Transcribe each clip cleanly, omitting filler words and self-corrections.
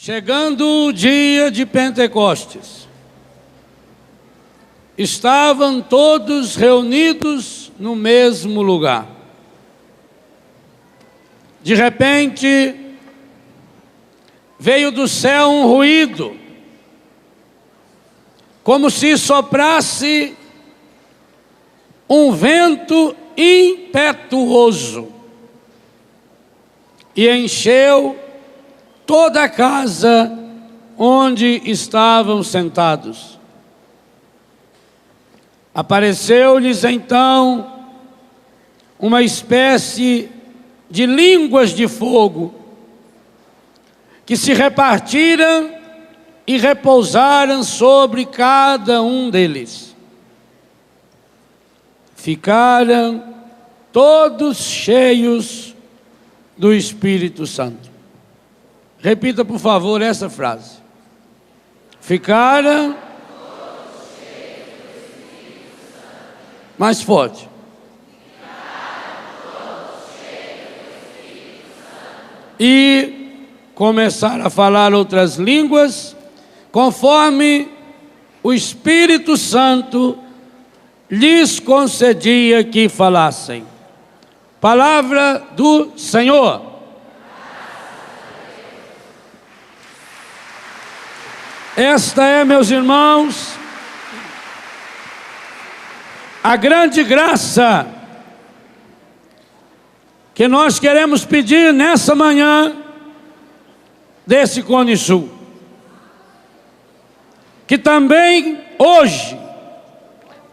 Chegando o dia de Pentecostes, estavam todos reunidos no mesmo lugar. De repente, veio do céu um ruído, como se soprasse um vento impetuoso, e encheu toda a casa onde estavam sentados. Apareceu-lhes então uma espécie de línguas de fogo, que se repartiram e repousaram sobre cada um deles. Ficaram todos cheios do Espírito Santo. Repita, por favor, essa frase. Ficaram todos cheios do Espírito Santo. Mais forte. Ficaram todos cheios do Espírito Santo. E começaram a falar outras línguas, conforme o Espírito Santo lhes concedia que falassem. Palavra do Senhor. Esta é, meus irmãos, a grande graça que nós queremos pedir nessa manhã desse Cone Sul. Que também hoje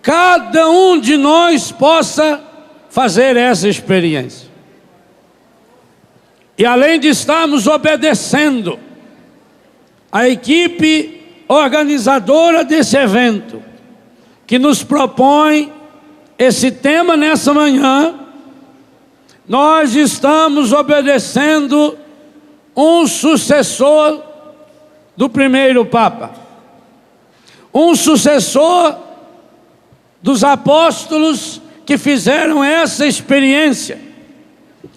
cada um de nós possa fazer essa experiência. E além de estarmos obedecendo a equipe organizadora desse evento, que nos propõe esse tema nessa manhã, nós estamos obedecendo um sucessor do primeiro Papa, um sucessor dos apóstolos que fizeram essa experiência,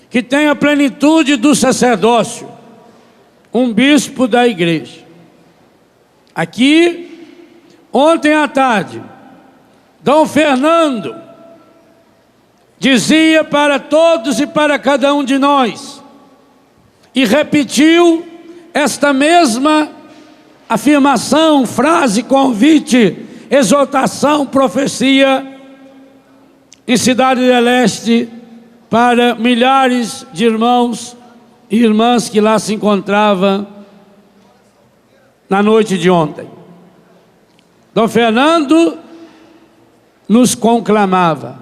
que tem a plenitude do sacerdócio, um bispo da igreja. Aqui, ontem à tarde, Dom Fernando dizia para todos e para cada um de nós, e repetiu esta mesma afirmação, frase, convite, exortação, profecia, em Cidade do Leste, para milhares de irmãos e irmãs que lá se encontravam na noite de ontem. Dom Fernando nos conclamava: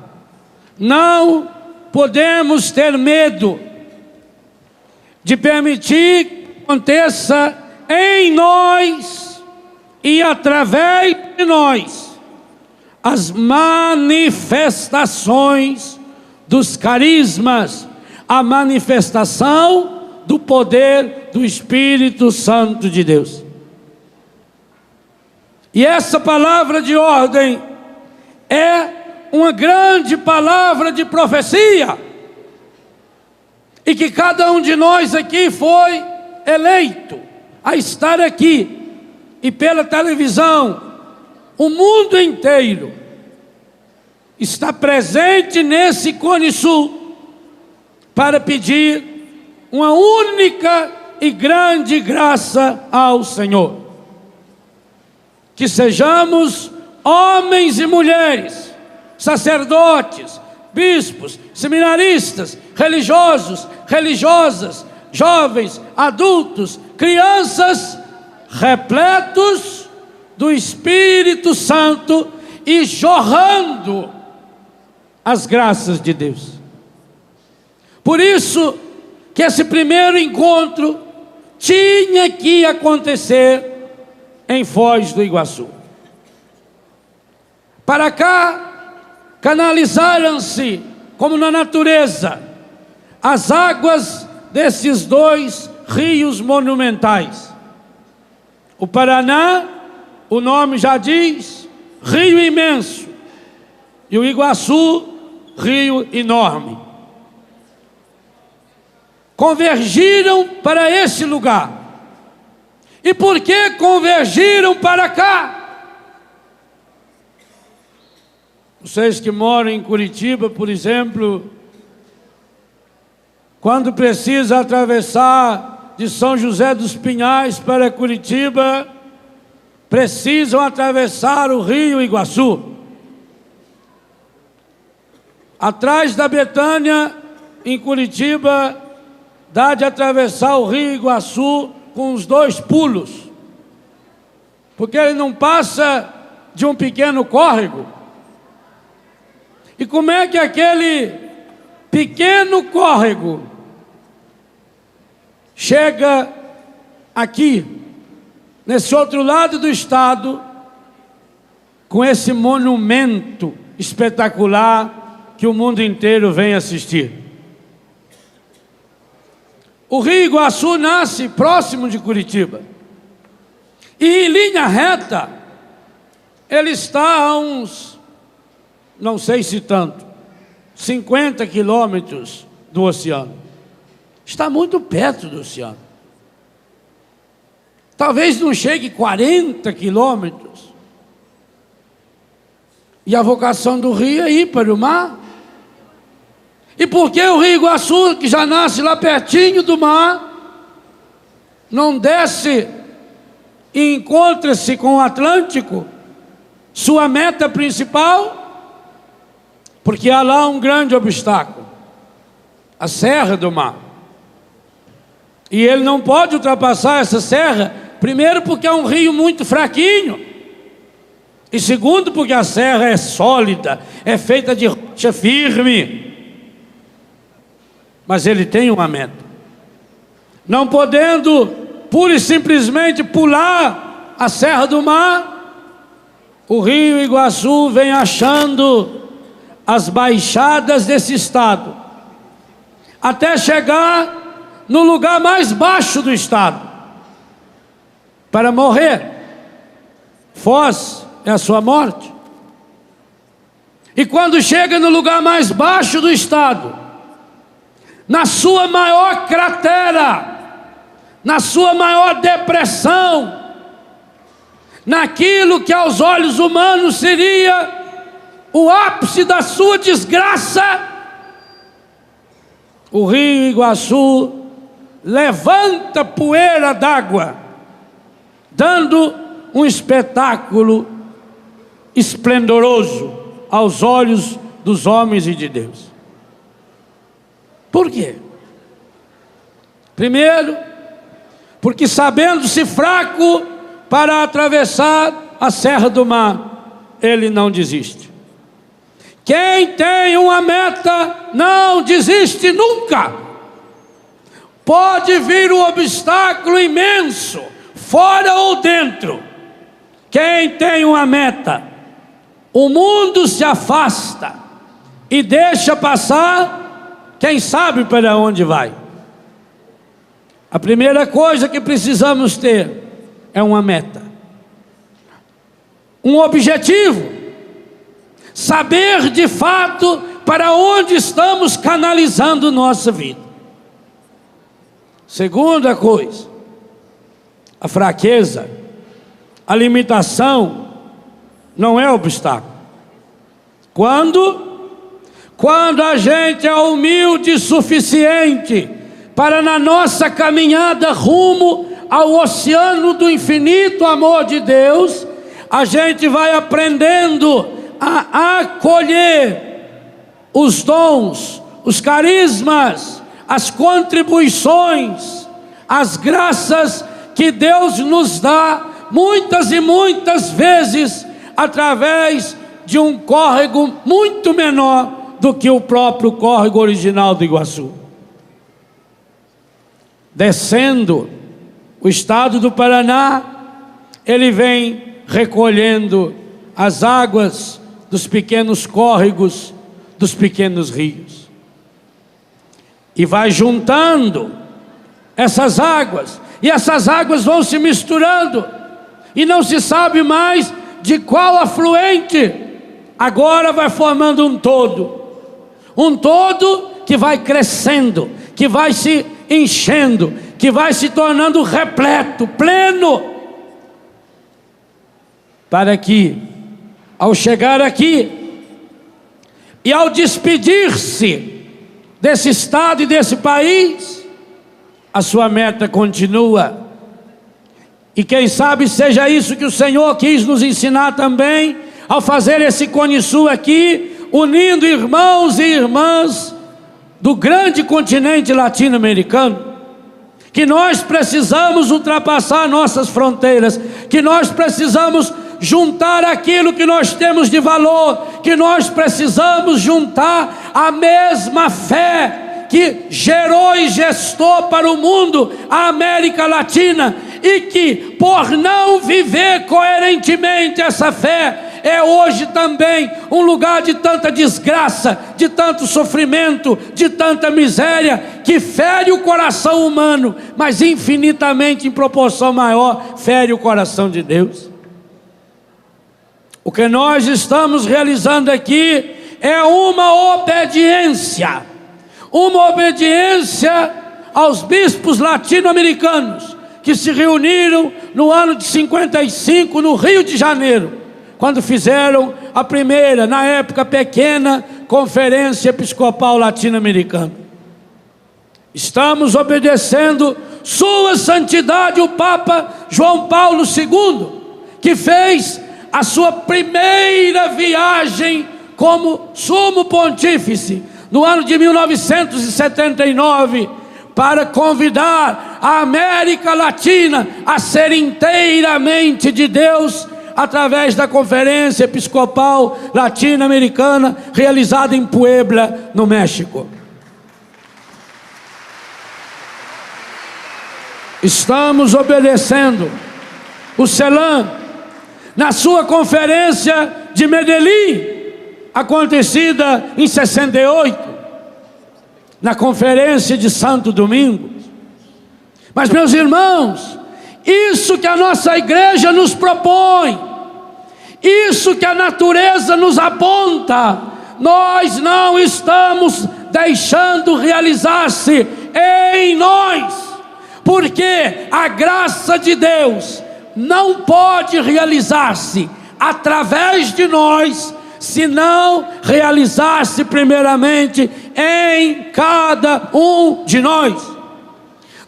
não podemos ter medo de permitir que aconteça em nós e através de nós as manifestações dos carismas, a manifestação do poder do Espírito Santo de Deus. E essa palavra de ordem é uma grande palavra de profecia, e que cada um de nós aqui foi eleito a estar aqui, e pela televisão, o mundo inteiro está presente nesse Cone Sul para pedir uma única e grande graça ao Senhor. Que sejamos homens e mulheres, sacerdotes, bispos, seminaristas, religiosos, religiosas, jovens, adultos, crianças, repletos do Espírito Santo e jorrando as graças de Deus. Por isso que esse primeiro encontro tinha que acontecer em Foz do Iguaçu. Para cá canalizaram-se, como na natureza, as águas desses dois rios monumentais. O Paraná, o nome já diz, rio imenso, e o Iguaçu, rio enorme. Convergiram para esse lugar, E por que convergiram para cá? Vocês que moram em Curitiba, por exemplo, quando precisa atravessar de São José dos Pinhais para Curitiba, precisam atravessar o Rio Iguaçu. Atrás da Betânia, em Curitiba, dá de atravessar o Rio Iguaçu com os 2 pulos, porque ele não passa de um pequeno córrego. E como é que aquele pequeno córrego chega aqui, nesse outro lado do estado, com esse monumento espetacular que o mundo inteiro vem assistir? O Rio Iguaçu nasce próximo de Curitiba, e em linha reta ele está a uns, não sei se tanto, 50 quilômetros do oceano. Está muito perto do oceano. Talvez não chegue 40 quilômetros. E a vocação do rio é ir para o mar. E por que o Rio Iguaçu, que já nasce lá pertinho do mar, não desce e encontra-se com o Atlântico, sua meta principal? Porque há lá um grande obstáculo, a Serra do Mar. E ele não pode ultrapassar essa serra, primeiro porque é um rio muito fraquinho, e segundo porque a serra é sólida, é feita de rocha firme. Mas ele tem uma meta. Não podendo pura e simplesmente pular a Serra do Mar, o Rio Iguaçu vem achando as baixadas desse estado, até chegar no lugar mais baixo do estado, para morrer. Foz é a sua morte. E quando chega no lugar mais baixo do estado, na sua maior cratera, na sua maior depressão, naquilo que aos olhos humanos seria o ápice da sua desgraça, o Rio Iguaçu levanta poeira d'água, dando um espetáculo esplendoroso aos olhos dos homens e de Deus. Por quê? Primeiro, porque sabendo-se fraco para atravessar a Serra do Mar, ele não desiste. Quem tem uma meta não desiste nunca. Pode vir um obstáculo imenso, fora ou dentro. Quem tem uma meta, o mundo se afasta e deixa passar, quem sabe para onde vai. A primeira coisa que precisamos ter é uma meta, um objetivo. Saber de fato para onde estamos canalizando nossa vida. Segunda coisa, a fraqueza, a limitação não é obstáculo. Quando a gente é humilde o suficiente para, na nossa caminhada rumo ao oceano do infinito amor de Deus, a gente vai aprendendo a acolher os dons, os carismas, as contribuições, as graças que Deus nos dá muitas e muitas vezes através de um córrego muito menor do que o próprio córrego original do Iguaçu. Descendo o estado do Paraná, ele vem recolhendo as águas dos pequenos córregos, dos pequenos rios, e vai juntando essas águas, e essas águas vão se misturando, e não se sabe mais de qual afluente. Agora vai formando um todo que vai crescendo, que vai se enchendo, que vai se tornando repleto, pleno, para que, ao chegar aqui e ao despedir-se desse estado e desse país, a sua meta continua. E quem sabe seja isso que o Senhor quis nos ensinar também, ao fazer esse Cone Sul aqui, unindo irmãos e irmãs do grande continente latino-americano, que nós precisamos ultrapassar nossas fronteiras, que nós precisamos juntar aquilo que nós temos de valor, que nós precisamos juntar a mesma fé que gerou e gestou para o mundo a América Latina, e que, por não viver coerentemente essa fé, é hoje também um lugar de tanta desgraça, de tanto sofrimento, de tanta miséria, que fere o coração humano, mas infinitamente, em proporção maior, fere o coração de Deus. O que nós estamos realizando aqui é uma obediência aos bispos latino-americanos, que se reuniram no ano de 55 no Rio de Janeiro, quando fizeram a primeira, na época pequena, Conferência Episcopal Latino-Americana. Estamos obedecendo Sua Santidade o Papa João Paulo II, que fez a sua primeira viagem como sumo pontífice no ano de 1979, para convidar a América Latina a ser inteiramente de Deus, através da Conferência Episcopal Latino-Americana, realizada em Puebla, no México. Estamos obedecendo o CELAM na sua conferência de Medellín, acontecida em 68, na conferência de Santo Domingo. Mas, meus irmãos, isso que a nossa igreja nos propõe, isso que a natureza nos aponta, nós não estamos deixando realizar-se em nós, porque a graça de Deus não pode realizar-se através de nós, se não realizar-se primeiramente em cada um de nós.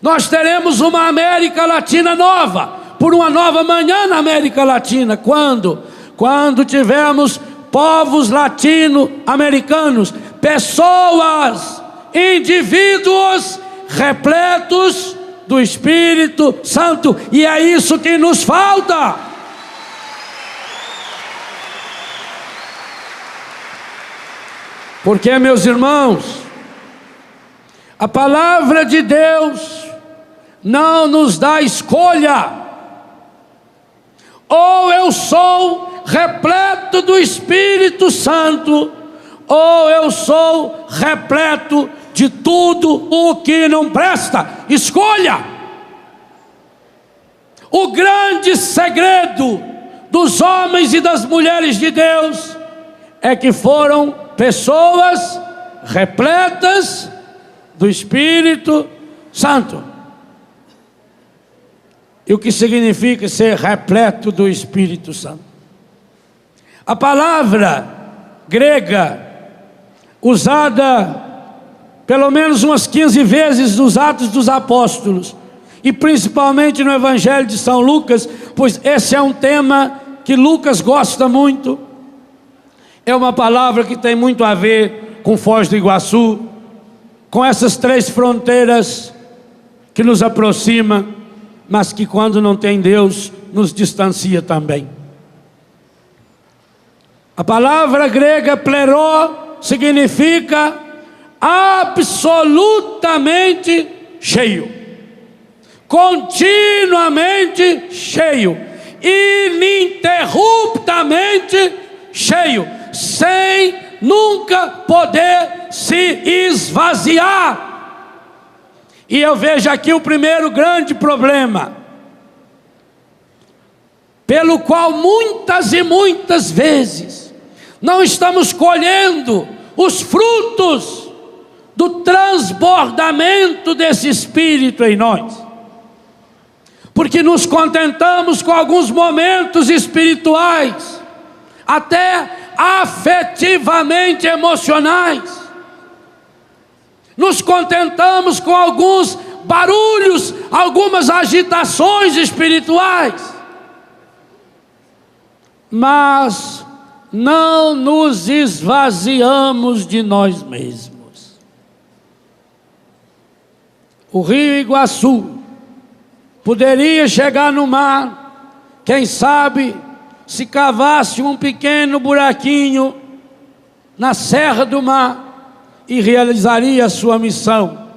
Nós teremos uma América Latina nova, por uma nova manhã na América Latina. Quando tivermos povos latino-americanos, pessoas, indivíduos repletos do Espírito Santo, e é isso que nos falta. Porque, meus irmãos, a palavra de Deus não nos dá escolha. Ou eu sou repleto do Espírito Santo, ou eu sou repleto de tudo o que não presta. Escolha. O grande segredo dos homens e das mulheres de Deus é que foram pessoas repletas do Espírito Santo. E o que significa ser repleto do Espírito Santo? A palavra grega usada pelo menos umas 15 vezes nos Atos dos Apóstolos, e principalmente no Evangelho de São Lucas, pois esse é um tema que Lucas gosta muito. É uma palavra que tem muito a ver com Foz do Iguaçu, com essas três fronteiras que nos aproxima, mas que, quando não tem Deus, nos distancia também. A palavra grega pleró significa absolutamente cheio, continuamente cheio, ininterruptamente cheio, sem nunca poder se esvaziar. E eu vejo aqui o primeiro grande problema, pelo qual muitas e muitas vezes não estamos colhendo os frutos do transbordamento desse Espírito em nós. porque nos contentamos com alguns momentos espirituais, até afetivamente emocionais. Nos contentamos com alguns barulhos, algumas agitações espirituais, mas não nos esvaziamos de nós mesmos. O rio Iguaçu poderia chegar no mar, quem sabe, se cavasse um pequeno buraquinho na Serra do Mar, e realizaria a sua missão.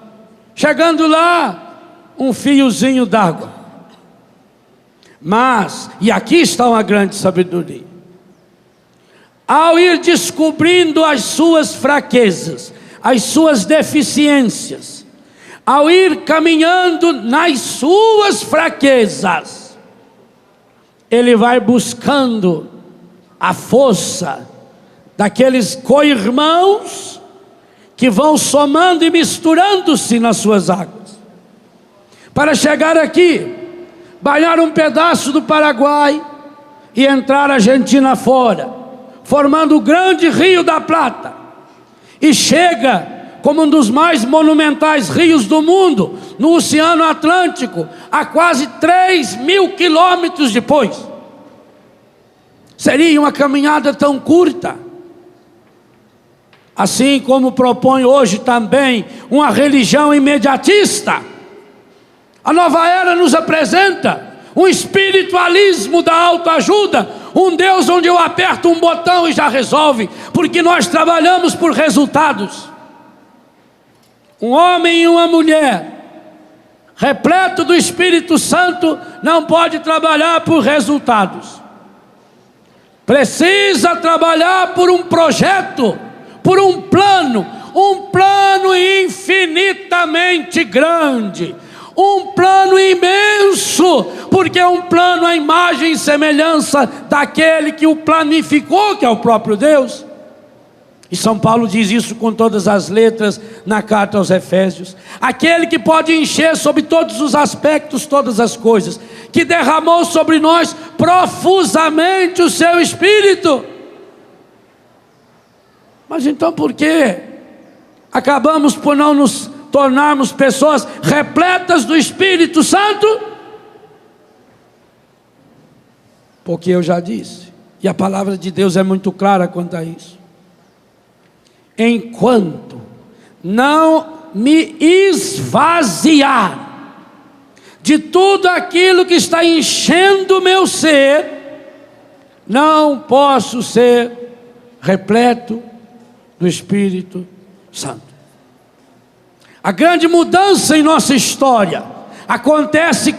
Chegando lá, um fiozinho d'água. Mas, e aqui está uma grande sabedoria, ao ir descobrindo as suas fraquezas, as suas deficiências, ao ir caminhando nas suas fraquezas, ele vai buscando a força daqueles co-irmãos que vão somando e misturando-se nas suas águas, para chegar aqui, banhar um pedaço do Paraguai e entrar a Argentina fora, formando o grande Rio da Plata, e chega como um dos mais monumentais rios do mundo, no Oceano Atlântico, a quase 3.000 quilômetros depois. Seria uma caminhada tão curta. Assim como propõe hoje também uma religião imediatista, a nova era nos apresenta um espiritualismo da autoajuda, um Deus onde eu aperto um botão e já resolve, porque nós trabalhamos por resultados. Um homem e uma mulher repleto do Espírito Santo não pode trabalhar por resultados, precisa trabalhar por um projeto, por um plano infinitamente grande, um plano imenso, porque é um plano à imagem e semelhança daquele que o planificou, que é o próprio Deus. E São Paulo diz isso com todas as letras na carta aos Efésios: aquele que pode encher sobre todos os aspectos todas as coisas, que derramou sobre nós profusamente o seu Espírito. Mas então por que acabamos por não nos tornarmos pessoas repletas do Espírito Santo? Porque eu já disse, e a palavra de Deus é muito clara quanto a isso: enquanto não me esvaziar de tudo aquilo que está enchendo o meu ser, não posso ser repleto do Espírito Santo. A grande mudança em nossa história acontece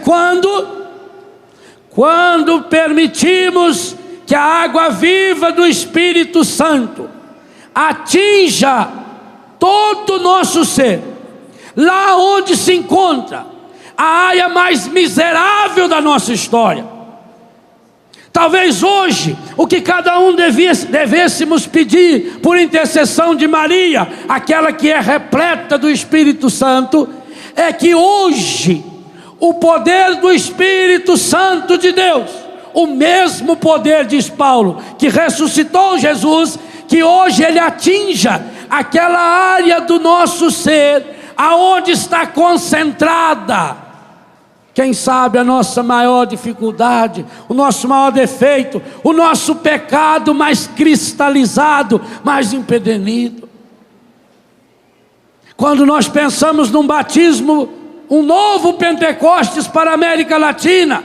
quando permitimos que a água viva do Espírito Santo atinja todo o nosso ser, lá onde se encontra a área mais miserável da nossa história. Talvez hoje, o que cada um devêssemos pedir por intercessão de Maria, aquela que é repleta do Espírito Santo, é que hoje o poder do Espírito Santo de Deus, o mesmo poder, diz Paulo, que ressuscitou Jesus, que hoje ele atinja aquela área do nosso ser, aonde está concentrada, quem sabe, a nossa maior dificuldade, o nosso maior defeito, o nosso pecado mais cristalizado, mais empedernido. Quando nós pensamos num batismo, um novo Pentecostes para a América Latina,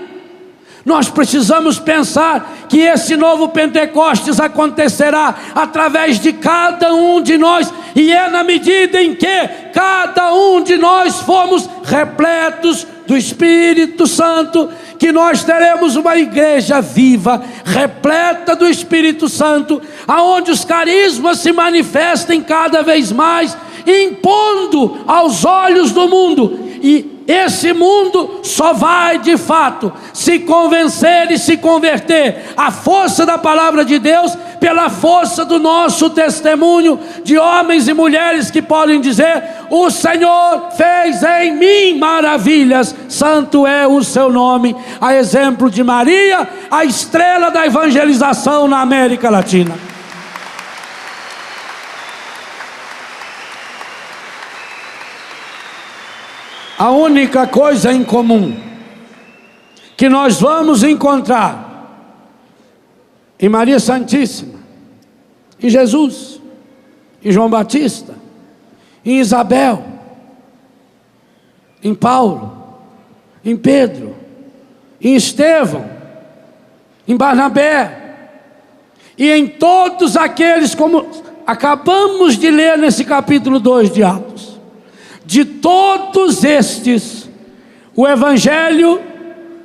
nós precisamos pensar que esse novo Pentecostes acontecerá através de cada um de nós, e é na medida em que cada um de nós formos repletos do Espírito Santo, que nós teremos uma igreja viva, repleta do Espírito Santo, aonde os carismas se manifestem cada vez mais, impondo aos olhos do mundo e esse mundo só vai de fato se convencer e se converter à força da palavra de Deus, pela força do nosso testemunho de homens e mulheres que podem dizer: o Senhor fez em mim maravilhas, santo é o seu nome. A exemplo de Maria, a estrela da evangelização na América Latina. A única coisa em comum que nós vamos encontrar em Maria Santíssima, em Jesus, em João Batista, em Isabel, em Paulo, em Pedro, em Estevão, em Barnabé e em todos aqueles, como acabamos de ler nesse capítulo 2 de Atos. De todos estes, o Evangelho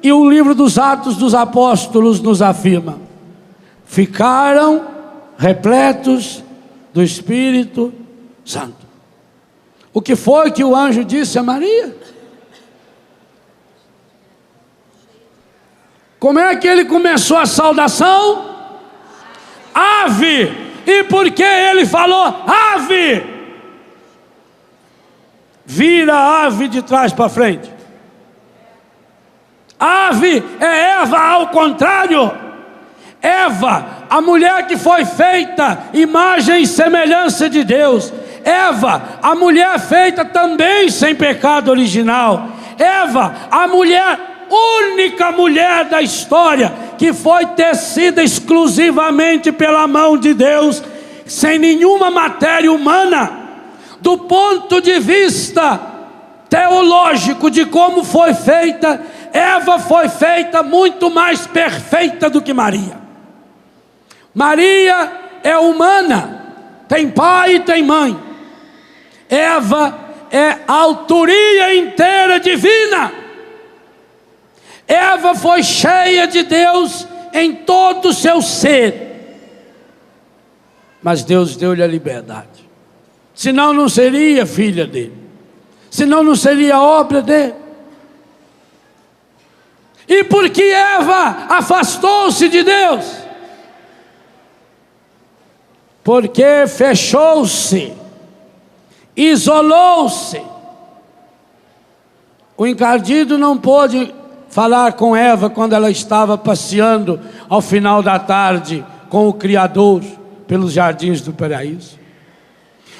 e o livro dos Atos dos Apóstolos nos afirma: ficaram repletos do Espírito Santo. O que foi que o anjo disse a Maria? Como é que ele começou a saudação? Ave! E por que ele falou ave? Vira a ave de trás para frente. Ave é Eva ao contrário. Eva, a mulher que foi feita imagem e semelhança de Deus. Eva, a mulher feita também sem pecado original. Eva, a mulher, única mulher da história que foi tecida exclusivamente pela mão de Deus, sem nenhuma matéria humana. Do ponto de vista teológico de como foi feita, Eva foi feita muito mais perfeita do que Maria. Maria é humana, tem pai e tem mãe. Eva é a autoria inteira divina. Eva foi cheia de Deus em todo o seu ser, mas Deus deu-lhe a liberdade. Senão não seria filha dele, senão não seria obra dele. E por que Eva afastou-se de Deus? Porque fechou-se, isolou-se. O encardido não pôde falar com Eva quando ela estava passeando ao final da tarde com o Criador pelos jardins do paraíso.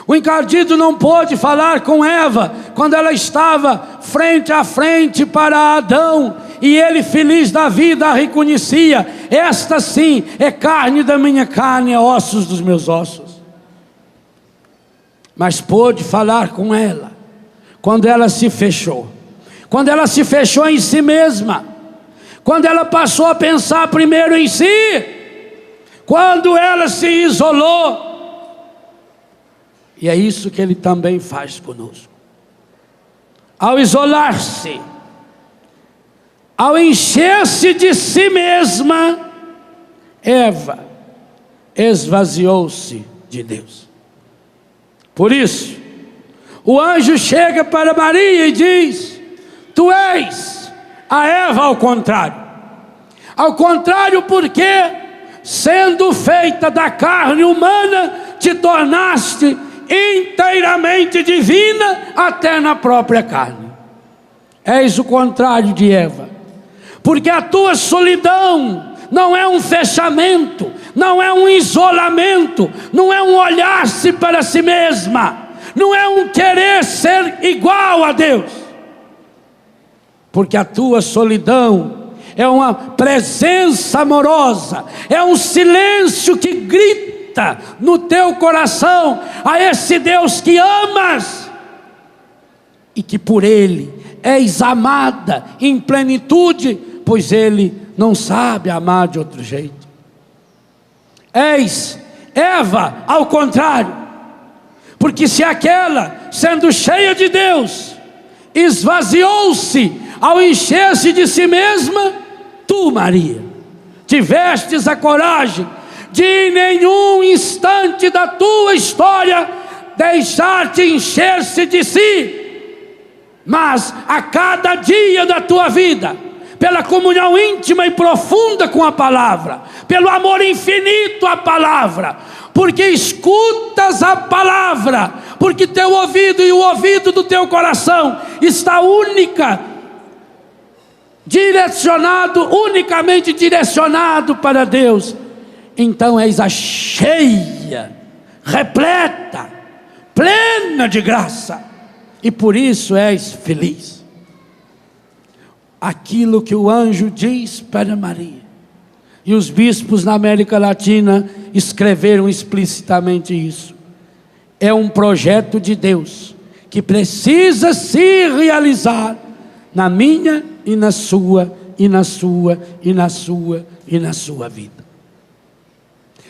O encardido não pôde falar com Eva quando ela estava frente a frente para Adão, e ele, feliz da vida, a reconhecia: esta sim é carne da minha carne, é ossos dos meus ossos. Mas pôde falar com ela quando ela se fechou, quando ela se fechou em si mesma, quando ela passou a pensar primeiro em si, quando ela se isolou. E é isso que ele também faz conosco. Ao isolar-se, ao encher-se de si mesma, Eva esvaziou-se de Deus. Por isso, o anjo chega para Maria e diz: tu és a Eva ao contrário. Ao contrário, porque, sendo feita da carne humana, te tornaste inteiramente divina até na própria carne. És o contrário de Eva, porque a tua solidão não é um fechamento, não é um isolamento, não é um olhar-se para si mesma, não é um querer ser igual a Deus, porque a tua solidão é uma presença amorosa, é um silêncio que grita no teu coração a esse Deus que amas e que por Ele és amada em plenitude, pois Ele não sabe amar de outro jeito. És Eva ao contrário, porque se aquela, sendo cheia de Deus, esvaziou-se ao encher-se de si mesma, tu, Maria, tivestes a coragem de em nenhum instante da tua história deixar-te encher-se de si, Mas a cada dia da tua vida, pela comunhão íntima e profunda com a palavra, pelo amor infinito à palavra, porque escutas a palavra, porque teu ouvido e o ouvido do teu coração está unicamente direcionado para Deus, então és a cheia, repleta, plena de graça, e por isso és feliz. Aquilo que o anjo diz para Maria, e os bispos na América Latina escreveram explicitamente isso, é um projeto de Deus, que precisa se realizar na minha e na sua, e na sua, e na sua, e na sua vida.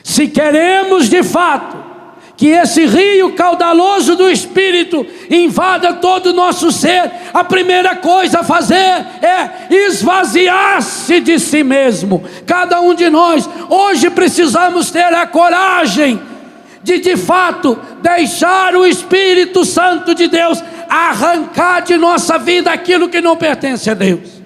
Se queremos de fato que esse rio caudaloso do Espírito invada todo o nosso ser, a primeira coisa a fazer é esvaziar-se de si mesmo. Cada um de nós hoje precisamos ter a coragem de fato deixar o Espírito Santo de Deus arrancar de nossa vida aquilo que não pertence a Deus.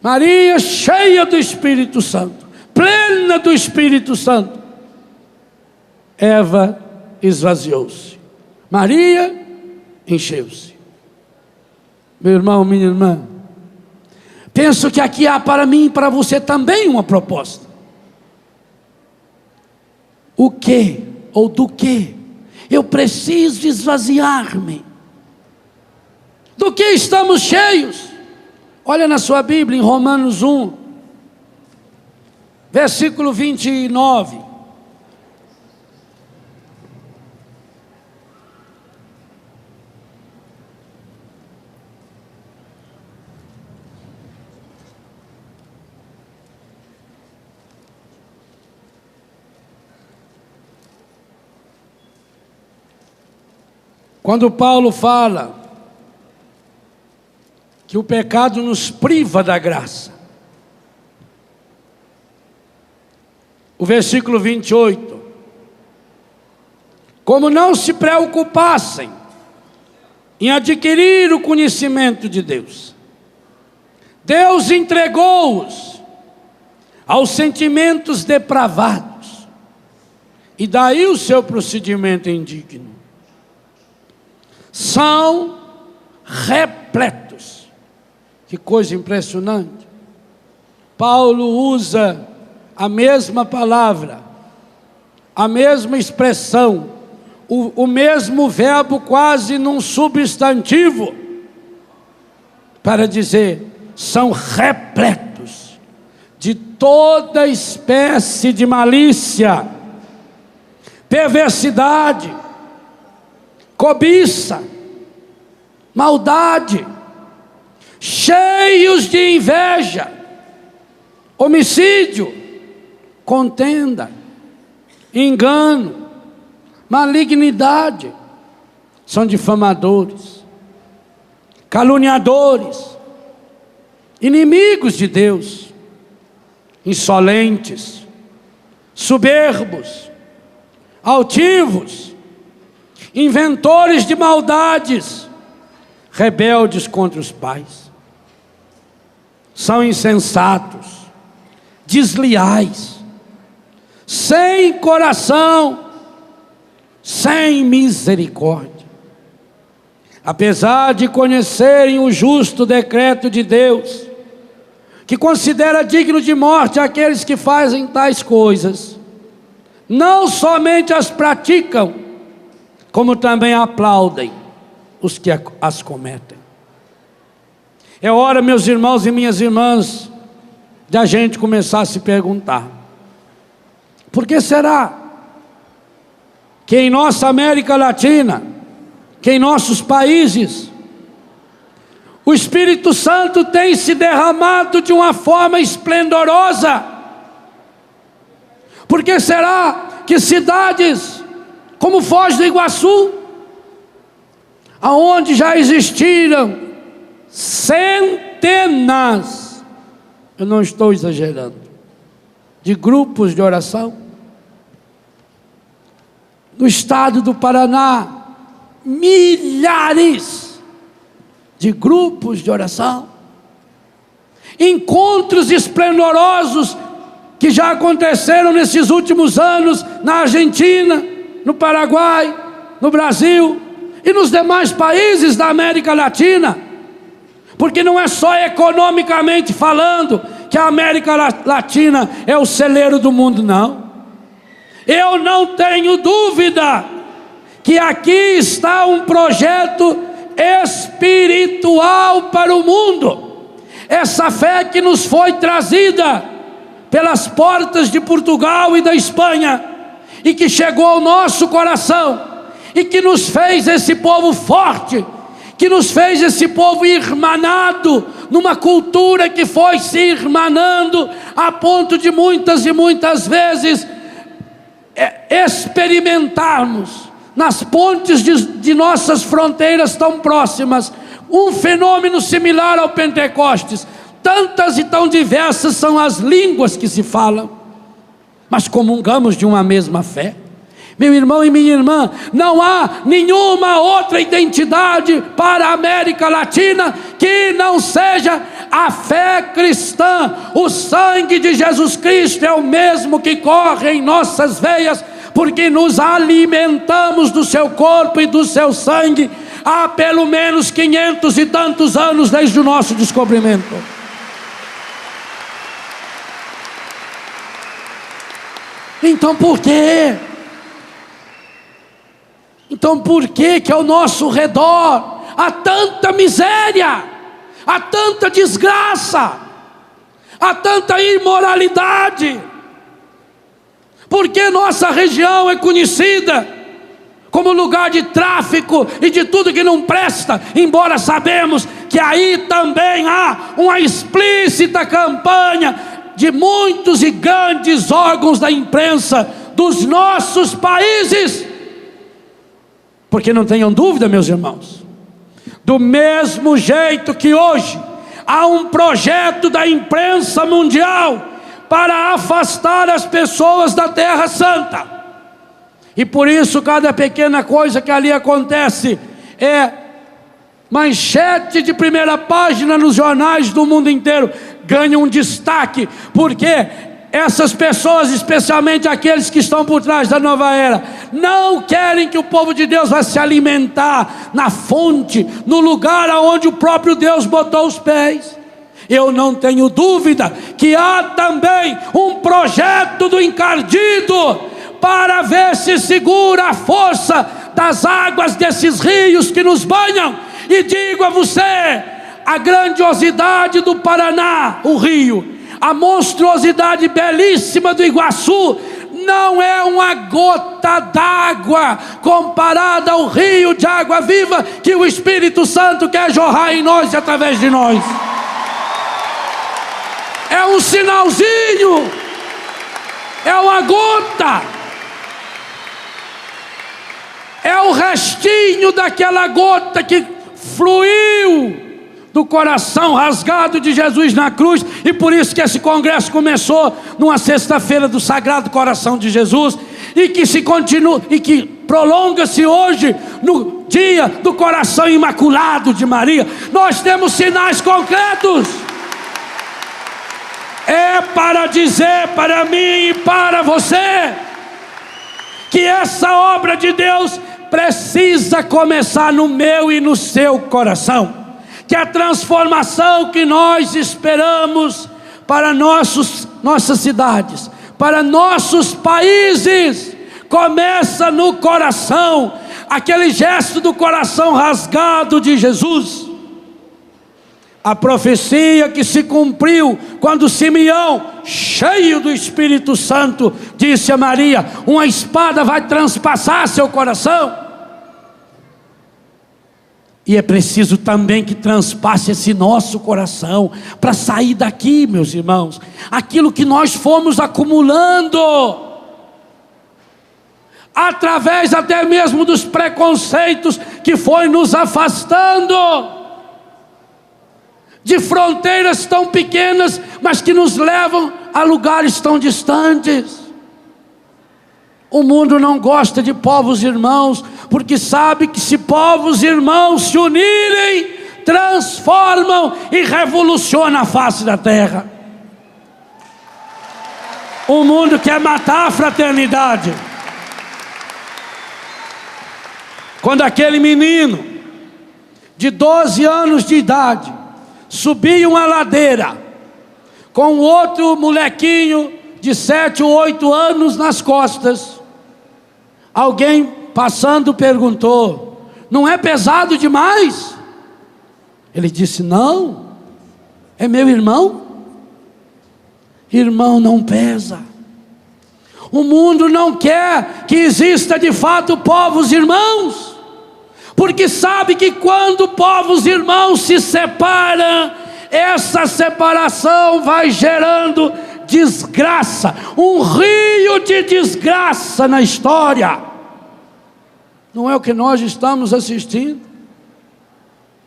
Maria, cheia do Espírito Santo, plena do Espírito Santo, Eva esvaziou-se, Maria encheu-se. Meu irmão, minha irmã, penso que aqui há para mim e para você também uma proposta. O que ou do que eu preciso esvaziar-me? Do que estamos cheios? Olha na sua Bíblia, em Romanos 1, versículo 29. Quando Paulo fala que o pecado nos priva da graça, o versículo 28, como não se preocupassem em adquirir o conhecimento de Deus, Deus entregou-os aos sentimentos depravados, e daí o seu procedimento indigno. São repletos. Que coisa impressionante. Paulo usa a mesma palavra, a mesma expressão, o mesmo verbo quase num substantivo, para dizer, são repletos de toda espécie de malícia, perversidade, cobiça, maldade, cheios de inveja, homicídio, contenda, engano, malignidade. São difamadores, caluniadores, inimigos de Deus, insolentes, soberbos, altivos, inventores de maldades, rebeldes contra os pais. São insensatos, desleais, sem coração, sem misericórdia. Apesar de conhecerem o justo decreto de Deus, que considera digno de morte aqueles que fazem tais coisas, não somente as praticam, como também aplaudem os que as cometem. É hora, meus irmãos e minhas irmãs, de a gente começar a se perguntar: por que será que em nossa América Latina, que em nossos países, o Espírito Santo tem se derramado de uma forma esplendorosa? Por que será que cidades como Foz do Iguaçu, aonde já existiram centenas, eu não estou exagerando, de grupos de oração, no estado do Paraná, milhares de grupos de oração, encontros esplendorosos que já aconteceram nesses últimos anos na Argentina, no Paraguai, no Brasil e nos demais países da América Latina, porque não é só economicamente falando que a América Latina é o celeiro do mundo, não. Eu não tenho dúvida que aqui está um projeto espiritual para o mundo. Essa fé que nos foi trazida pelas portas de Portugal e da Espanha, e que chegou ao nosso coração, e que nos fez esse povo forte, que nos fez esse povo irmanado, numa cultura que foi se irmanando, a ponto de muitas e muitas vezes experimentarmos, nas pontes de nossas fronteiras tão próximas, um fenômeno similar ao Pentecostes. Tantas e tão diversas são as línguas que se falam, mas comungamos de uma mesma fé. Meu irmão e minha irmã, não há nenhuma outra identidade para a América Latina que não seja a fé cristã. O sangue de Jesus Cristo é o mesmo que corre em nossas veias, porque nos alimentamos do seu corpo e do seu sangue há pelo menos 500 e tantos anos desde o nosso descobrimento. Então por quê? Então por que ao nosso redor há tanta miséria, há tanta desgraça, há tanta imoralidade? Porque nossa região é conhecida como lugar de tráfico e de tudo que não presta, embora sabemos que aí também há uma explícita campanha de muitos e grandes órgãos da imprensa dos nossos países. Porque não tenham dúvida, meus irmãos, do mesmo jeito que hoje há um projeto da imprensa mundial para afastar as pessoas da Terra Santa, e por isso cada pequena coisa que ali acontece é manchete de primeira página nos jornais do mundo inteiro, ganha um destaque, porque essas pessoas, especialmente aqueles que estão por trás da nova era, não querem que o povo de Deus vá se alimentar na fonte, no lugar aonde o próprio Deus botou os pés. Eu não tenho dúvida que há também um projeto do encardido para ver se segura a força das águas desses rios que nos banham. E digo a você, a grandiosidade do Paraná, o rio, a monstruosidade belíssima do Iguaçu, não é uma gota d'água comparada ao rio de água viva que o Espírito Santo quer jorrar em nós e através de nós. É um sinalzinho, é uma gota, é o restinho daquela gota que fluiu do coração rasgado de Jesus na cruz. E por isso que esse congresso começou numa sexta-feira do Sagrado Coração de Jesus, e que se continua e que prolonga-se hoje no dia do Coração Imaculado de Maria. Nós temos sinais concretos. É para dizer para mim e para você que essa obra de Deus precisa começar no meu e no seu coração. Que a transformação que nós esperamos para nossas cidades, para nossos países, começa no coração, aquele gesto do coração rasgado de Jesus. A profecia que se cumpriu quando Simeão, cheio do Espírito Santo, disse a Maria: uma espada vai transpassar seu coração. E é preciso também que transpasse esse nosso coração, para sair daqui, meus irmãos, aquilo que nós fomos acumulando, através até mesmo dos preconceitos que foi nos afastando, de fronteiras tão pequenas, mas que nos levam a lugares tão distantes. O mundo não gosta de povos irmãos, porque sabe que se povos irmãos se unirem, transformam e revolucionam a face da terra. O mundo quer matar a fraternidade. Quando aquele menino de 12 anos de idade subia uma ladeira com outro molequinho de 7 ou 8 anos nas costas, alguém passando perguntou: não é pesado demais? Ele disse: não, é meu irmão. Irmão não pesa. O mundo não quer que exista de fato povos irmãos, porque sabe que quando povos irmãos se separam, essa separação vai gerando desgraça, um rio de desgraça na história. Não é o que nós estamos assistindo?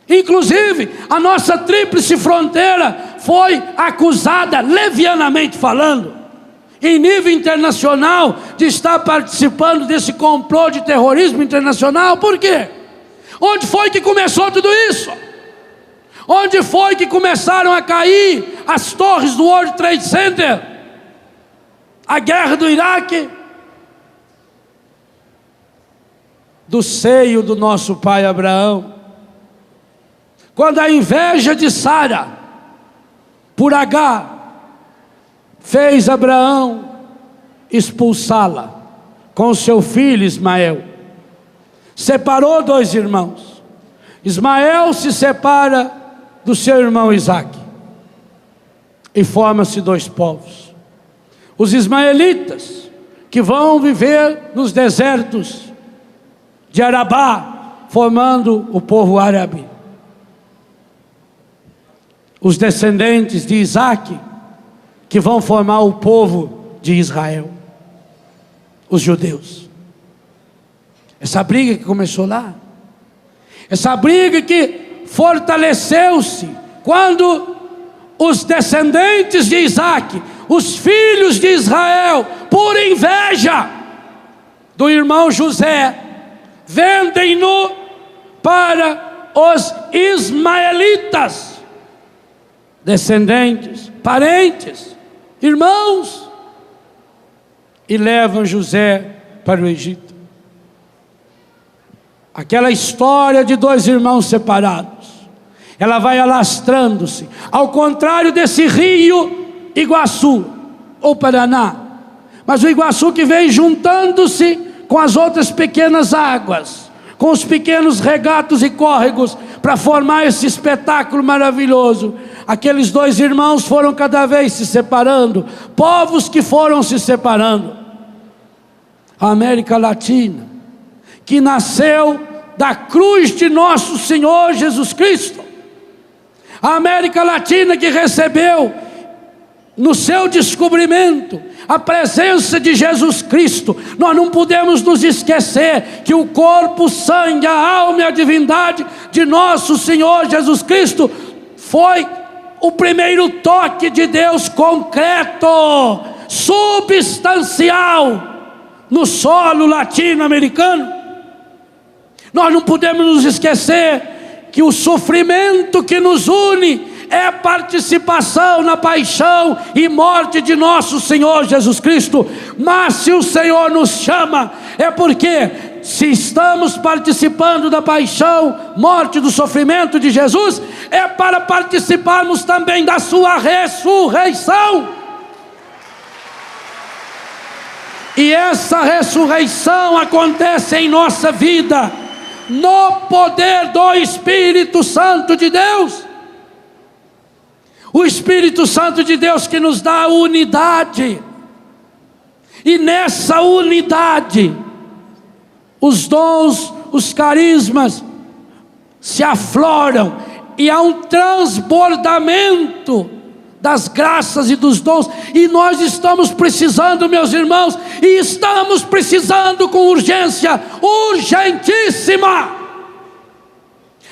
Inclusive, a nossa tríplice fronteira foi acusada, levianamente falando, em nível internacional, de estar participando desse complô de terrorismo internacional. Por quê? Onde foi que começou tudo isso? Onde foi que começaram a cair as torres do World Trade Center? A guerra do Iraque? Do seio do nosso pai Abraão. Quando a inveja de Sara por Agar fez Abraão expulsá-la com seu filho Ismael. Separou 2 irmãos. Ismael se separa do seu irmão Isaque e forma-se 2 povos. Os ismaelitas, que vão viver nos desertos de Arabá, formando o povo árabe. Os descendentes de Isaque, que vão formar o povo de Israel, os judeus. Essa briga que começou lá, essa briga que fortaleceu-se quando os descendentes de Isaque, os filhos de Israel, por inveja do irmão José, vendem-no para os ismaelitas, descendentes, parentes, irmãos, e levam José para o Egito. Aquela história de 2 irmãos separados, ela vai alastrando-se, ao contrário desse rio Iguaçu, ou Paraná, mas o Iguaçu que vem juntando-se com as outras pequenas águas, com os pequenos regatos e córregos, para formar esse espetáculo maravilhoso. Aqueles 2 irmãos foram cada vez se separando, povos que foram se separando. A América Latina, que nasceu da cruz de nosso Senhor Jesus Cristo, a América Latina que recebeu no seu descobrimento a presença de Jesus Cristo. Nós não podemos nos esquecer que o corpo, o sangue, a alma e a divindade de nosso Senhor Jesus Cristo foi o primeiro toque de Deus concreto, substancial, no solo latino-americano. Nós não podemos nos esquecer que o sofrimento que nos une é participação na paixão e morte de nosso Senhor Jesus Cristo. Mas se o Senhor nos chama, é porque se estamos participando da paixão, morte, do sofrimento de Jesus, é para participarmos também da sua ressurreição. E essa ressurreição acontece em nossa vida, no poder do Espírito Santo de Deus. O Espírito Santo de Deus que nos dá a unidade. E nessa unidade, os dons, os carismas se afloram, e há um transbordamento das graças e dos dons. E nós estamos precisando, meus irmãos, e estamos precisando com urgência, urgentíssima.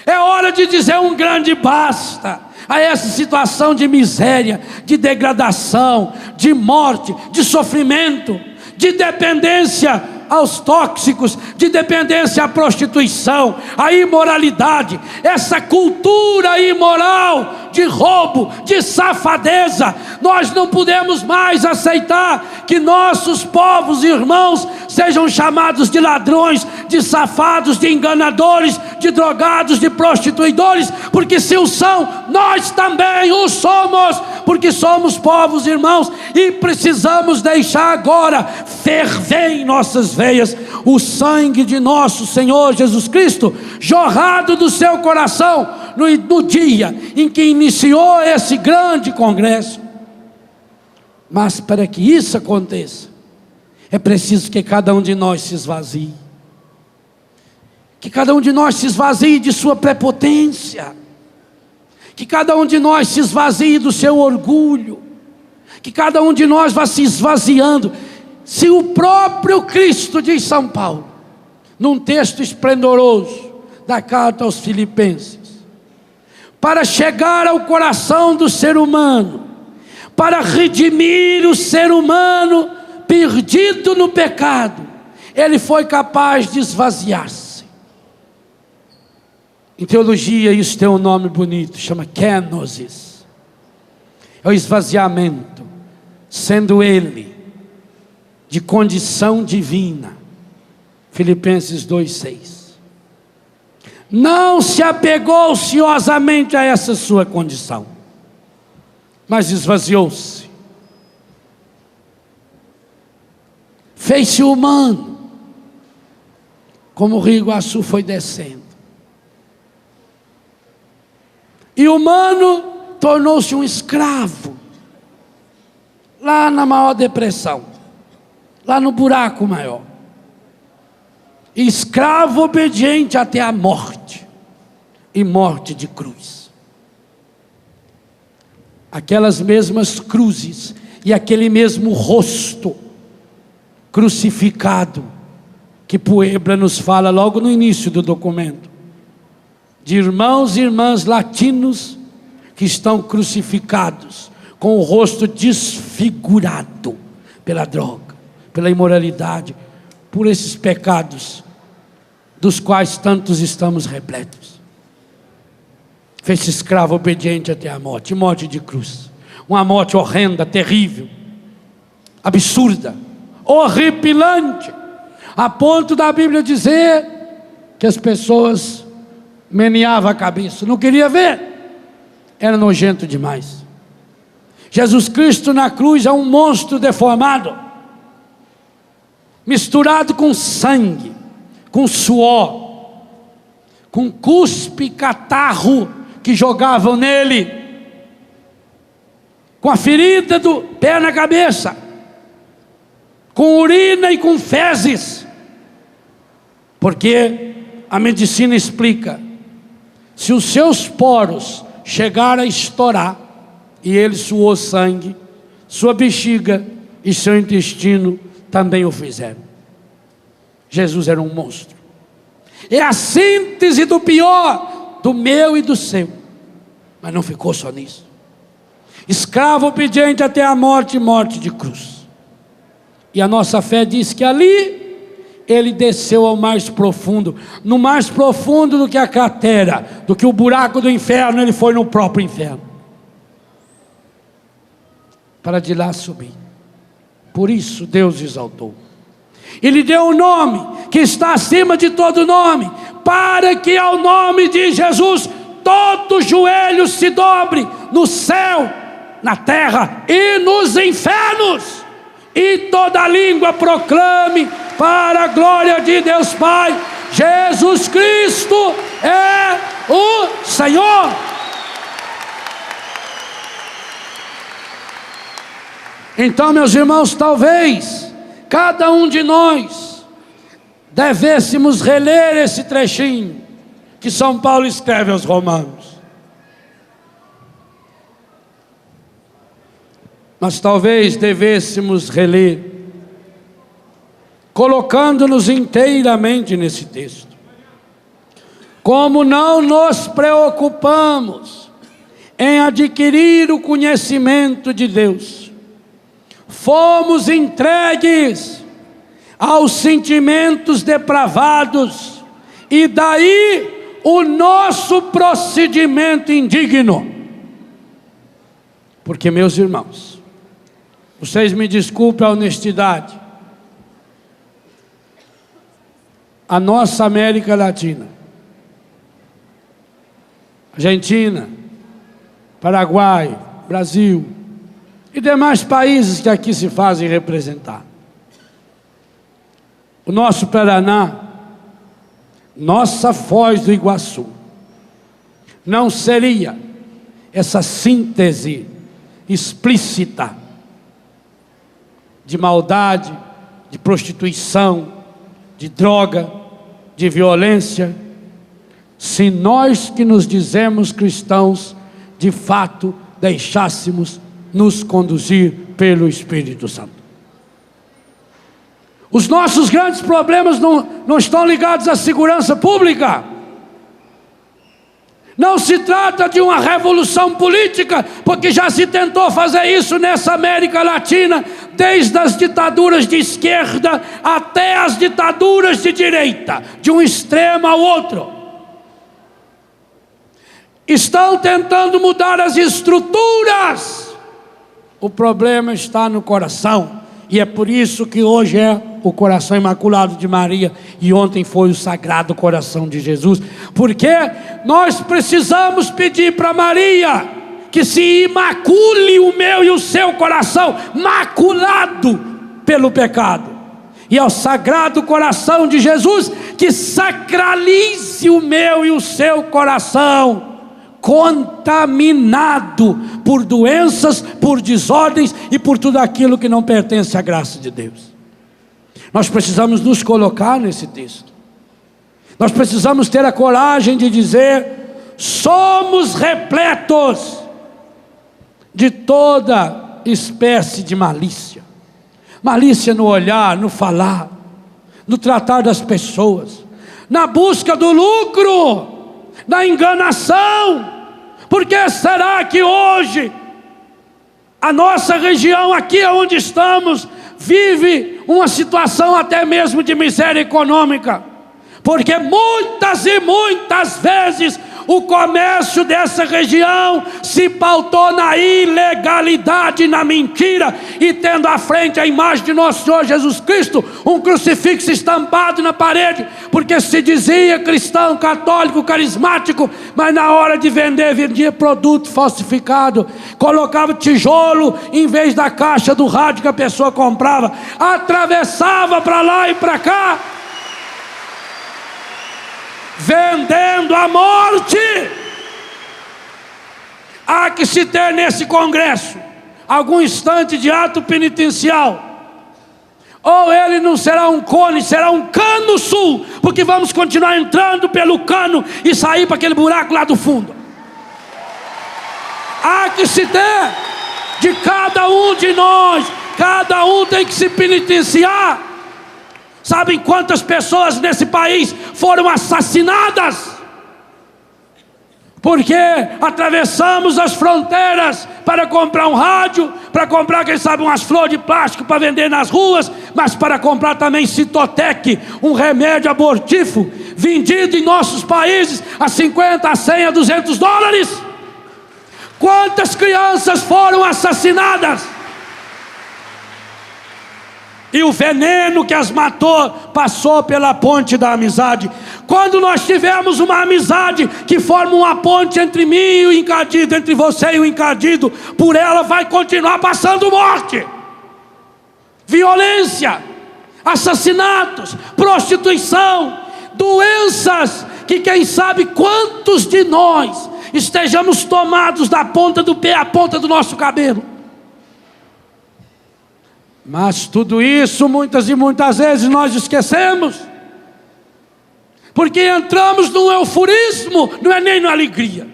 É hora de dizer um grande basta a essa situação de miséria, de degradação, de morte, de sofrimento, de dependência aos tóxicos, de dependência à prostituição, à imoralidade, essa cultura imoral de roubo, de safadeza. Nós não podemos mais aceitar que nossos povos irmãos sejam chamados de ladrões, de safados, de enganadores, de drogados, de prostituidores, porque se o são, nós também o somos, porque somos povos irmãos e precisamos deixar agora ferver em nossas veias o sangue de nosso Senhor Jesus Cristo, jorrado do seu coração no dia em que iniciou esse grande congresso. Mas para que isso aconteça, é preciso que cada um de nós se esvazie, que cada um de nós se esvazie de sua prepotência, que cada um de nós se esvazie do seu orgulho, que cada um de nós vá se esvaziando. Se o próprio Cristo, diz São Paulo, num texto esplendoroso da carta aos Filipenses, para chegar ao coração do ser humano, para redimir o ser humano perdido no pecado, ele foi capaz de esvaziar-se. Em teologia isso tem um nome bonito, chama kenosis. É o esvaziamento, sendo ele de condição divina. Filipenses 2:6. Não se apegou ociosamente a essa sua condição, mas esvaziou-se, fez-se humano, como o Rio Iguaçu foi descendo, e humano tornou-se um escravo, lá na maior depressão, lá no buraco maior, escravo obediente até a morte, e morte de cruz. Aquelas mesmas cruzes e aquele mesmo rosto crucificado que Puebla nos fala logo no início do documento, de irmãos e irmãs latinos que estão crucificados com o rosto desfigurado pela droga, pela imoralidade, por esses pecados dos quais tantos estamos repletos. Fez-se escravo obediente até a morte, morte de cruz, uma morte horrenda, terrível, absurda, horripilante, a ponto da Bíblia dizer que as pessoas meneavam a cabeça, não queria ver, era nojento demais. Jesus Cristo na cruz é um monstro deformado, misturado com sangue, com suor, com cuspe e catarro que jogavam nele, com a ferida do pé na cabeça, com urina e com fezes, porque a medicina explica, se os seus poros chegaram a estourar, e ele suou sangue, sua bexiga e seu intestino também o fizeram. Jesus era um monstro, é a síntese do pior, do meu e do seu, mas não ficou só nisso, escravo obediente até a morte, morte de cruz. E a nossa fé diz que ali ele desceu ao mais profundo, no mais profundo do que a cratera, do que o buraco do inferno, ele foi no próprio inferno, para de lá subir. Por isso Deus exaltou, ele deu um nome que está acima de todo nome, para que ao nome de Jesus todo joelho se dobre, no céu, na terra e nos infernos, e toda língua proclame para a glória de Deus Pai, Jesus Cristo é o Senhor. Então, meus irmãos, talvez cada um de nós devêssemos reler esse trechinho que São Paulo escreve aos Romanos. Mas talvez devêssemos reler, colocando-nos inteiramente nesse texto. Como não nos preocupamos em adquirir o conhecimento de Deus, fomos entregues aos sentimentos depravados, e daí o nosso procedimento indigno. Porque, meus irmãos, vocês me desculpem a honestidade, a nossa América Latina, Argentina, Paraguai, Brasil e demais países que aqui se fazem representar, o nosso Paraná, nossa Foz do Iguaçu, não seria essa síntese explícita de maldade, de prostituição, de droga, de violência, se nós que nos dizemos cristãos, de fato, deixássemos nos conduzir pelo Espírito Santo. Os nossos grandes problemas não estão ligados à segurança pública. Não se trata de uma revolução política, porque já se tentou fazer isso nessa América Latina, desde as ditaduras de esquerda até as ditaduras de direita, de um extremo ao outro. Estão tentando mudar as estruturas. O problema está no coração, e é por isso que hoje é o coração imaculado de Maria, e ontem foi o Sagrado Coração de Jesus, porque nós precisamos pedir para Maria, que se imacule o meu e o seu coração, maculado pelo pecado, e ao Sagrado Coração de Jesus, que sacralize o meu e o seu coração, contaminado por doenças, por desordens e por tudo aquilo que não pertence à graça de Deus. Nós precisamos nos colocar nesse texto. Nós precisamos ter a coragem de dizer: somos repletos de toda espécie de malícia. Malícia no olhar, no falar, no tratar das pessoas, na busca do lucro, na enganação. Por que será que hoje a nossa região, aqui onde estamos, vive uma situação até mesmo de miséria econômica? Porque muitas e muitas vezes o comércio dessa região se pautou na ilegalidade, na mentira, e tendo à frente a imagem de nosso Senhor Jesus Cristo, um crucifixo estampado na parede, porque se dizia cristão, católico, carismático, mas na hora de vender, vendia produto falsificado, colocava tijolo em vez da caixa do rádio que a pessoa comprava, atravessava para lá e para cá, vendendo a morte. Há que se ter nesse congresso algum instante de ato penitencial, ou ele não será um cone, será um cano sul, porque vamos continuar entrando pelo cano e sair para aquele buraco lá do fundo. Há que se ter de cada um de nós, cada um tem que se penitenciar. Sabem quantas pessoas nesse país foram assassinadas? Porque atravessamos as fronteiras para comprar um rádio, para comprar, quem sabe, umas flores de plástico para vender nas ruas, mas para comprar também Citotec, um remédio abortífero, vendido em nossos países a 50, a 100, a 200 dólares. Quantas crianças foram assassinadas? E o veneno que as matou passou pela ponte da amizade. Quando nós tivemos uma amizade que forma uma ponte entre mim e o encardido, entre você e o encardido, por ela vai continuar passando morte, violência, assassinatos, prostituição, doenças que quem sabe quantos de nós estejamos tomados da ponta do pé à ponta do nosso cabelo. Mas tudo isso muitas e muitas vezes nós esquecemos, porque entramos num euforismo, não é nem na alegria.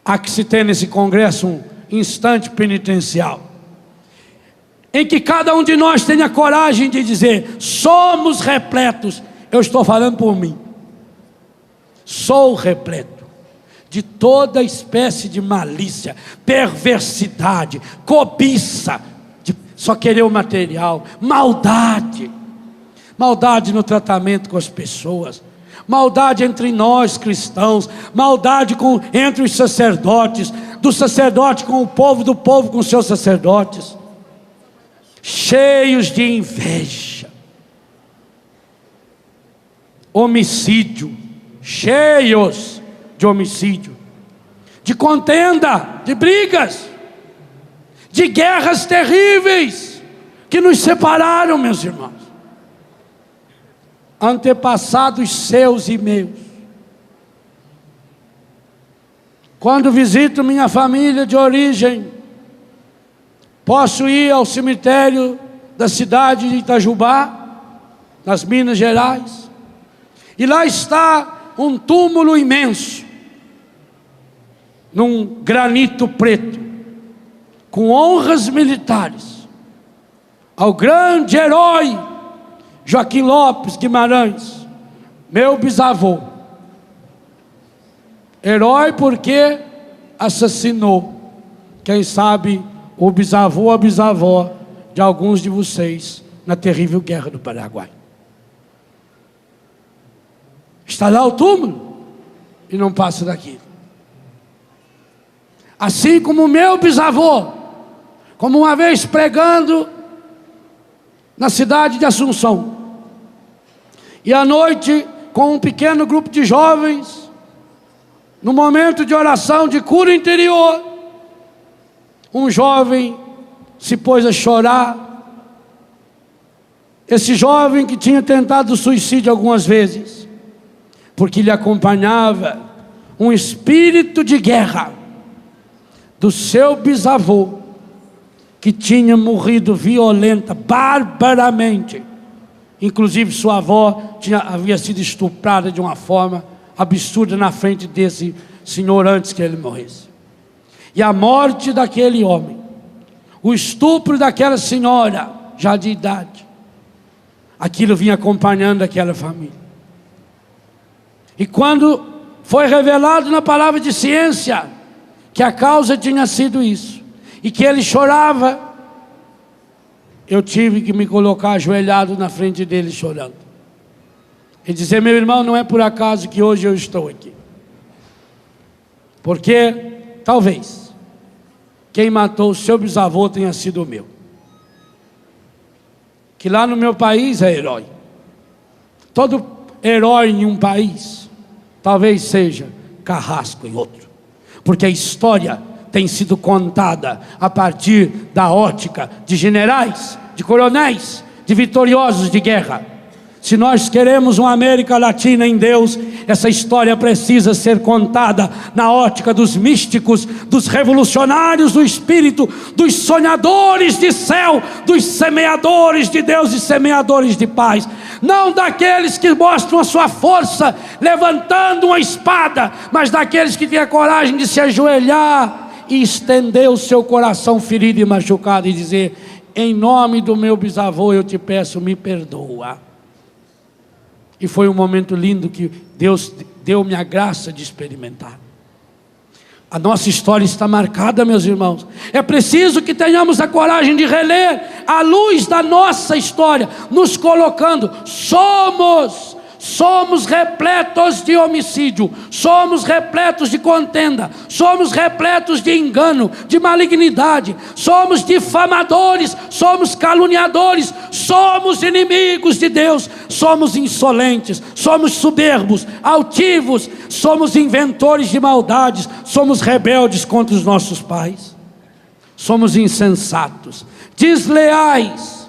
Há que se ter nesse congresso um instante penitencial, em que cada um de nós tenha coragem de dizer: somos repletos. Eu estou falando por mim, sou repleto de toda espécie de malícia, perversidade, cobiça, só querer o material, maldade no tratamento com as pessoas, maldade entre nós cristãos, maldade entre os sacerdotes, do sacerdote com o povo, do povo com seus sacerdotes, cheios de inveja, homicídio, cheios de homicídio, de contenda, de brigas, de guerras terríveis que nos separaram, meus irmãos, antepassados seus e meus. Quando visito minha família de origem, posso ir ao cemitério da cidade de Itajubá, nas Minas Gerais, e lá está um túmulo imenso, num granito preto, com honras militares, ao grande herói Joaquim Lopes Guimarães, meu bisavô. Herói porque assassinou, quem sabe, o bisavô ou a bisavó de alguns de vocês na terrível guerra do Paraguai. Está lá o túmulo e não passa daqui. Assim como o meu bisavô, como uma vez pregando na cidade de Assunção, e à noite com um pequeno grupo de jovens, no momento de oração de cura interior, um jovem se pôs a chorar. Esse jovem que tinha tentado suicídio algumas vezes, porque lhe acompanhava um espírito de guerra do seu bisavô, que tinha morrido violenta, barbaramente. Inclusive sua avó havia sido estuprada de uma forma absurda na frente desse senhor antes que ele morresse. E a morte daquele homem, o estupro daquela senhora, já de idade, aquilo vinha acompanhando aquela família. E quando foi revelado na palavra de ciência que a causa tinha sido isso, e que ele chorava, eu tive que me colocar ajoelhado na frente dele chorando, e dizer: meu irmão, não é por acaso que hoje eu estou aqui, porque talvez quem matou o seu bisavô tenha sido o meu, que lá no meu país é herói. Todo herói em um país talvez seja carrasco em outro, porque a história tem sido contada a partir da ótica de generais, de coronéis, de vitoriosos de guerra. Se nós queremos uma América Latina em Deus, essa história precisa ser contada na ótica dos místicos, dos revolucionários do Espírito, dos sonhadores de céu, dos semeadores de Deus e semeadores de paz. Não daqueles que mostram a sua força levantando uma espada, mas daqueles que têm a coragem de se ajoelhar e estender o seu coração ferido e machucado e dizer: em nome do meu bisavô eu te peço, me perdoa. E foi um momento lindo que Deus deu-me a graça de experimentar. A nossa história está marcada, meus irmãos. É preciso que tenhamos a coragem de reler à luz da nossa história, nos colocando: somos repletos de homicídio, somos repletos de contenda, somos repletos de engano, de malignidade, somos difamadores, somos caluniadores, somos inimigos de Deus, somos insolentes, somos soberbos, altivos, somos inventores de maldades, somos rebeldes contra os nossos pais, somos insensatos, desleais.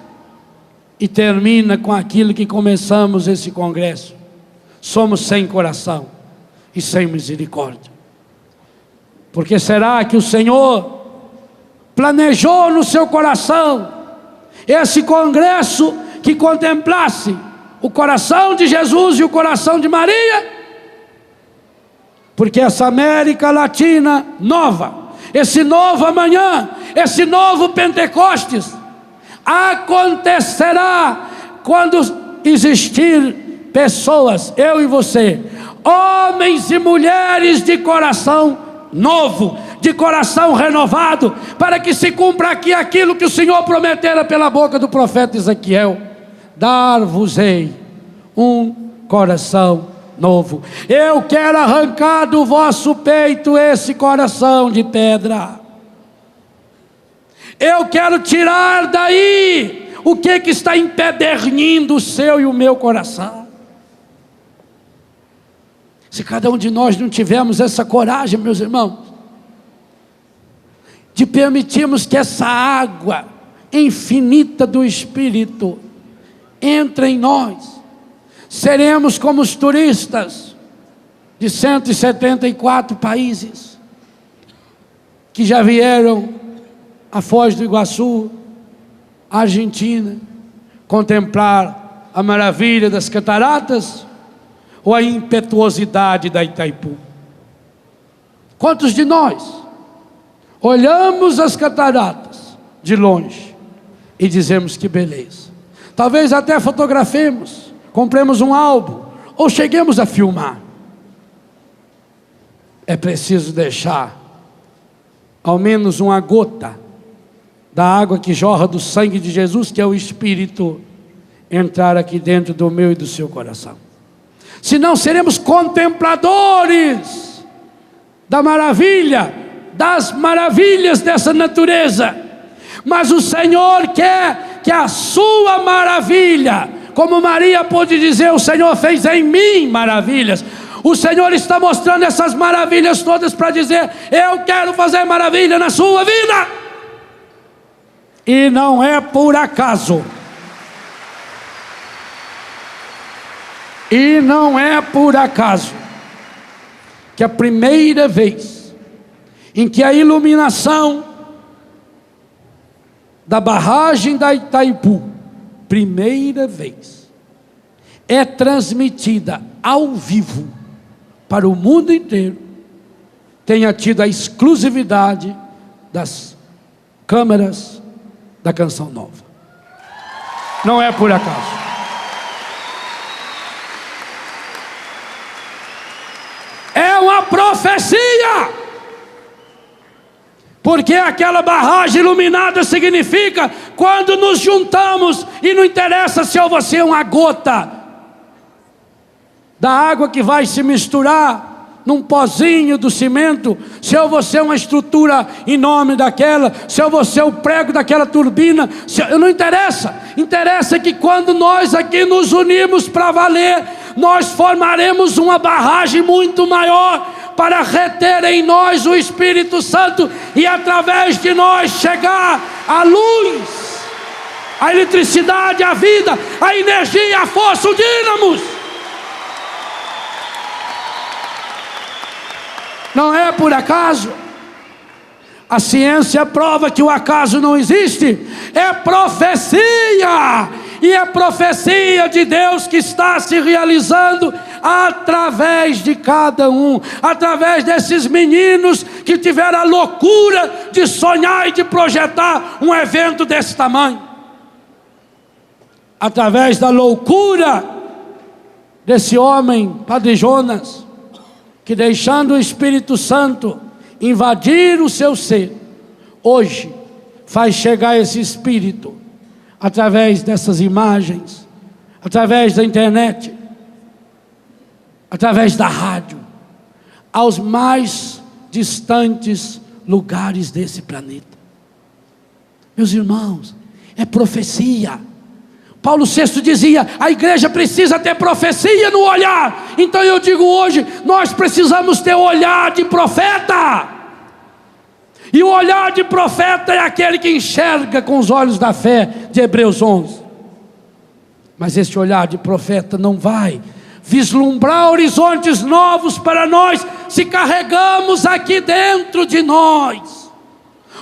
E termina com aquilo que começamos esse congresso: somos sem coração e sem misericórdia. Porque será que o Senhor planejou no seu coração esse congresso que contemplasse o coração de Jesus e o coração de Maria? Porque essa América Latina nova, esse novo amanhã, esse novo Pentecostes, acontecerá quando existir pessoas, eu e você, homens e mulheres de coração novo, de coração renovado, para que se cumpra aqui aquilo que o Senhor prometera pela boca do profeta Ezequiel: dar-vos-ei um coração novo. Eu quero arrancar do vosso peito esse coração de pedra. Eu quero tirar daí o que está empedernindo o seu e o meu coração. Se cada um de nós não tivermos essa coragem, meus irmãos, de permitirmos que essa água infinita do Espírito entre em nós, seremos como os turistas de 174 países que já vieram a Foz do Iguaçu, Argentina, contemplar a maravilha das cataratas ou a impetuosidade da Itaipu. Quantos de nós olhamos as cataratas de longe e dizemos que beleza? Talvez até fotografemos, compremos um álbum ou cheguemos a filmar. É preciso deixar ao menos uma gota da água que jorra do sangue de Jesus, que é o Espírito, entrar aqui dentro do meu e do seu coração. Senão seremos contempladores da maravilha, das maravilhas dessa natureza. Mas o Senhor quer que a sua maravilha, como Maria pôde dizer, o Senhor fez em mim maravilhas. O Senhor está mostrando essas maravilhas todas para dizer: eu quero fazer maravilha na sua vida. E não é por acaso. E não é por acaso que a primeira vez em que a iluminação da barragem da Itaipu, primeira vez, é transmitida ao vivo para o mundo inteiro, tenha tido a exclusividade das câmeras da Canção Nova. Não é por acaso. É uma profecia. Porque aquela barragem iluminada significa quando nos juntamos, e não interessa se eu vou ser uma gota da água que vai se misturar num pozinho do cimento, se eu vou ser uma estrutura enorme daquela, se eu vou ser o prego daquela turbina, não interessa. Interessa que quando nós aqui nos unirmos para valer, nós formaremos uma barragem muito maior para reter em nós o Espírito Santo e através de nós chegar a luz, a eletricidade, a vida, a energia, a força, o dínamos. Não é por acaso. A ciência prova que o acaso não existe. É profecia. E é profecia de Deus que está se realizando através de cada um. Através desses meninos que tiveram a loucura de sonhar e de projetar um evento desse tamanho. Através da loucura desse homem, Padre Jonas, que deixando o Espírito Santo invadir o seu ser, hoje faz chegar esse Espírito através dessas imagens, através da internet, através da rádio, aos mais distantes lugares desse planeta. Meus irmãos, é profecia. Paulo VI dizia: a igreja precisa ter profecia no olhar. Então eu digo hoje, nós precisamos ter olhar de profeta. E o olhar de profeta é aquele que enxerga com os olhos da fé, de Hebreus 11. Mas esse olhar de profeta não vai vislumbrar horizontes novos para nós, se carregamos aqui dentro de nós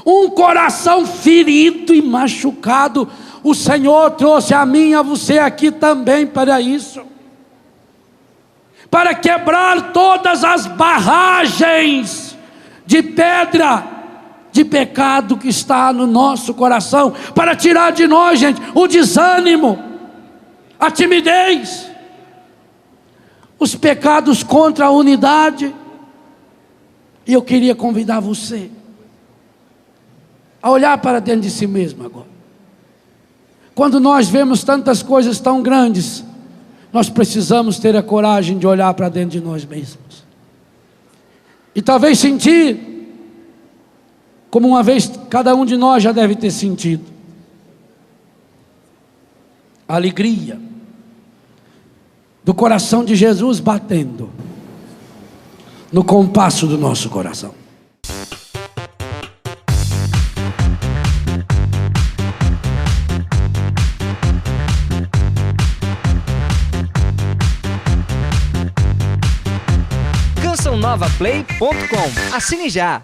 um coração ferido e machucado. O Senhor trouxe a mim e a você aqui também para isso, para quebrar todas as barragens de pedra, de pecado que está no nosso coração, para tirar de nós, gente, o desânimo, a timidez, os pecados contra a unidade, E eu queria convidar você a olhar para dentro de si mesmo agora. Quando nós vemos tantas coisas tão grandes, nós precisamos ter a coragem de olhar para dentro de nós mesmos. E talvez sentir, como uma vez cada um de nós já deve ter sentido, a alegria do coração de Jesus batendo no compasso do nosso coração. CançãoNovaPlay.com. Assine já!